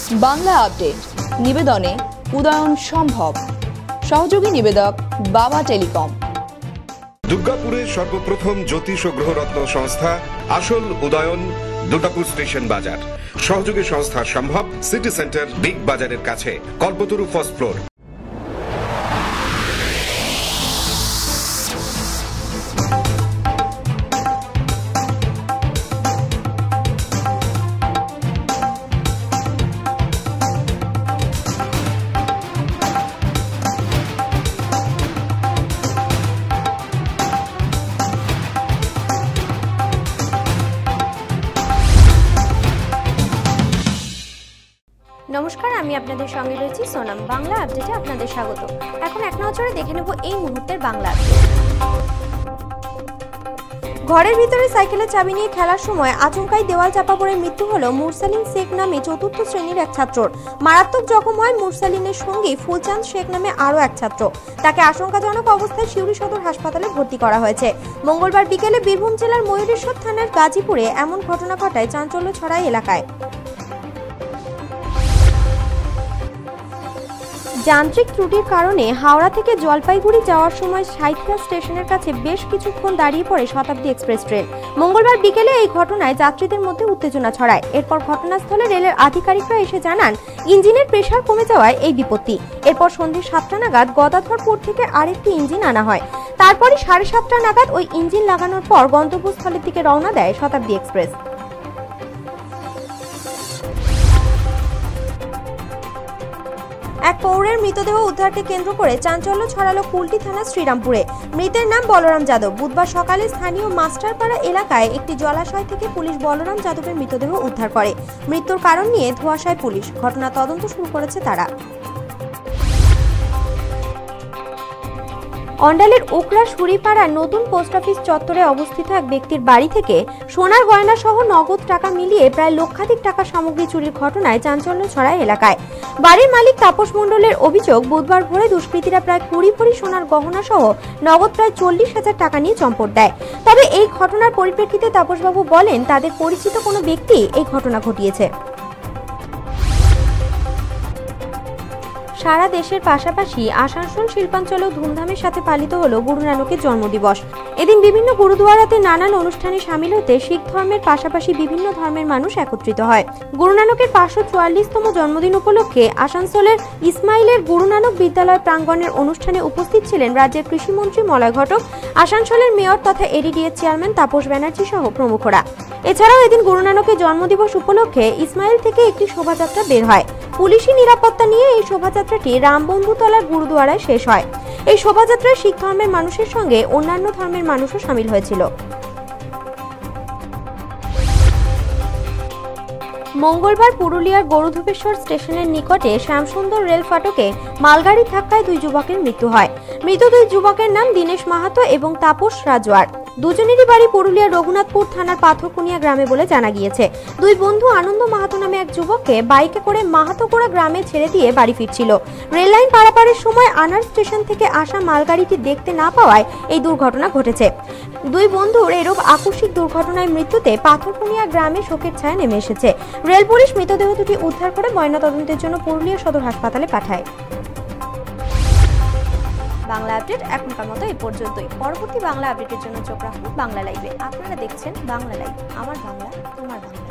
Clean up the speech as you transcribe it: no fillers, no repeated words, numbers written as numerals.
Bangla update নিবেদনে Udayan সম্ভব। সহযোগী নিবেদক বাবা টেলিকম। দুর্গাপুরের সর্বপ্রথম জ্যোতিষ ও গ্রহরত্ন সংস্থা আসল উদয়ন, দুর্গাপুর স্টেশন বাজার। সহযোগী সংস্থা সম্ভব সিটি সেন্টার, বিগ বাজারের কাছে, কল্পতরু ফার্স্ট ফ্লোর। নমস্কার, আমি আপনাদের সঙ্গে রয়েছি সোনাম। বাংলা আপডেটে আপনাদের স্বাগত। এখন এক নজরে দেখে নেব এই মুহূর্তের বাংলা আপডেট। ঘরের ভিতরে সাইকেলের চাবি নিয়ে খেলার সময় আচমকাই দেওয়াল চাপা পড়ে মৃত্যু হলো মুরসালিন শেখ নামে চতুর্থ শ্রেণীর এক ছাত্রর। মারাত্মক জখম হয় মুরসালিনের সঙ্গী ফুলচাঁদ শেখ নামে আরও এক ছাত্র। তাকে আশঙ্কাজনক অবস্থায় সিউড়ি সদর হাসপাতালে ভর্তি করা হয়েছে। মঙ্গলবার বিকেলে বীরভূম জেলার ময়ূরেশ্বর থানার গাজীপুরে এমন ঘটনা ঘটায় চাঞ্চল্য ছড়ায় এলাকায়। যান্ত্রিক ত্রুটির কারণে হাওড়া থেকে জলপাইগুড়ি যাওয়ার সময় সাঁইথিয়া স্টেশনের কাছে বেশ কিছুক্ষণ দাঁড়িয়ে পড়ে শতাব্দী এক্সপ্রেস ট্রেন। মঙ্গলবার বিকেলে এই ঘটনায় যাত্রীদের মধ্যে উত্তেজনা ছড়ায়। এরপর ঘটনাস্থলে রেলের আধিকারিকরা এসে জানান ইঞ্জিনের প্রেসার কমে যাওয়ায় এই বিপত্তি। এরপর সন্ধ্যে 7টা নাগাদ গদাধরপুর থেকে আরেকটি ইঞ্জিন আনা হয়। তারপরই 7:30 নাগাদ ওই ইঞ্জিন লাগানোর পর গন্তব্যস্থলের দিকে রওনা দেয় শতাব্দী এক্সপ্রেস। এক পৌরের মৃতদেহ উদ্ধারকে কেন্দ্র করে চাঞ্চল্য ছড়ালো কুলটি থানা শ্রীরামপুরে। মৃতের নাম বলরাম যাদব। বুধবার সকালে স্থানীয় মাস্টারপাড়া এলাকায় একটি জলাশয় থেকে পুলিশ বলরাম যাদবের মৃতদেহ উদ্ধার করে। মৃত্যুর কারণ নিয়ে ধোঁয়াশায় পুলিশ। ঘটনা তদন্ত শুরু করেছে তারা। অন্ডালের ওকরা সুরিপাড়ার নতুন পোস্ট অফিস চত্বরে অবস্থিত এক ব্যক্তির বাড়ি থেকে সোনার গয়না সহ নগদ টাকা মিলিয়ে প্রায় লক্ষাধিক টাকা সামগ্রী চুরির ঘটনায় চাঞ্চল্য ছড়ায় এলাকায়। বাড়ির মালিক তাপস মণ্ডলের অভিযোগ, বুধবার ভোরে দুষ্কৃতীরা প্রায় 20 ভরি সোনার গহনা সহ নগদ প্রায় 40,000 টাকা নিয়ে চম্পট দেয়। তবে এই ঘটনার পরিপ্রেক্ষিতে তাপসবাবু বলেন তাদের পরিচিত কোনো ব্যক্তি এই ঘটনা ঘটিয়েছে। সারা দেশের পাশাপাশি আসানসোল শিল্পাঞ্চলেও ধুমধামের সাথে পালিত হলো গুরু নানকের জন্মদিবস। এদিন বিভিন্ন গুরুদুয়ারাতে নানান অনুষ্ঠানে সামিল হতে শিখ ধর্মের পাশাপাশি বিভিন্ন ধর্মের মানুষ একত্রিত হয়। গুরু নানকের 544তম জন্মদিন উপলক্ষে আসানসোলের ইসমাইলের গুরু নানক বিদ্যালয় প্রাঙ্গণের অনুষ্ঠানে উপস্থিত ছিলেন রাজ্যের কৃষিমন্ত্রী মলয় ঘটক, আসানসোলের মেয়র তথা এডিডিএ চেয়ারম্যান তাপস ব্যানার্জি সহ প্রমুখরা। এছাড়াও এদিন গুরু নানকের জন্মদিবস উপলক্ষে ইসমাইল থেকে একটি শোভাযাত্রা বের হয়। পুলিশি নিরাপত্তা নিয়ে এই শোভাযাত্রাটি রামবন্ধুতলার গুরুদুয়ারায় শেষ হয়। এই শোভাযাত্রায় শিখ ধর্মের মানুষের সঙ্গে অন্যান্য ধর্মের মানুষও সামিল হয়েছিল। মঙ্গলবার পুরুলিয়ার গরুধুপেশ্বর স্টেশনের নিকটে শ্যামসুন্দর রেল ফাটকে মালগাড়ির ধাক্কায় 2 যুবকের মৃত্যু হয়। মৃত 2 যুবকের নাম দীনেশ মাহাতো এবং তাপস রাজওয়ার। দুজনেরই বাড়ি পুরুলিয়ার রঘুনাথপুর থানার পাথরকুনিয়া গ্রামে বলে জানা গিয়েছে। 2 বন্ধু আনন্দ মাহাতো নামে এক যুবককে বাইকে করে মাহাতোকোড়া গ্রামে ছেড়ে দিয়ে বাড়ি ফিরছিল। রেল লাইন পারাপারের সময় আনার স্টেশন থেকে আসা মালগাড়িটি দেখতে না পাওয়ায় এই দুর্ঘটনা ঘটেছে। 2 বন্ধুর এরূপ আকস্মিক দুর্ঘটনায় মৃত্যুতে পাথরকুনিয়া গ্রামে শোকের ছায়া নেমে এসেছে। রেল পুলিশ মৃতদেহ দুটি উদ্ধার করে ময়নাতদন্তের জন্য পুরুলিয়া সদর হাসপাতালে পাঠায়। বাংলা আপডেট এখনকার মতো এই পর্যন্তই। পরবর্তী বাংলা আপডেটের জন্য চোখ রাখুন বাংলা লাইভে। আপনারা দেখছেন বাংলা লাইভ, আমার বাংলা, তোমার বাংলা।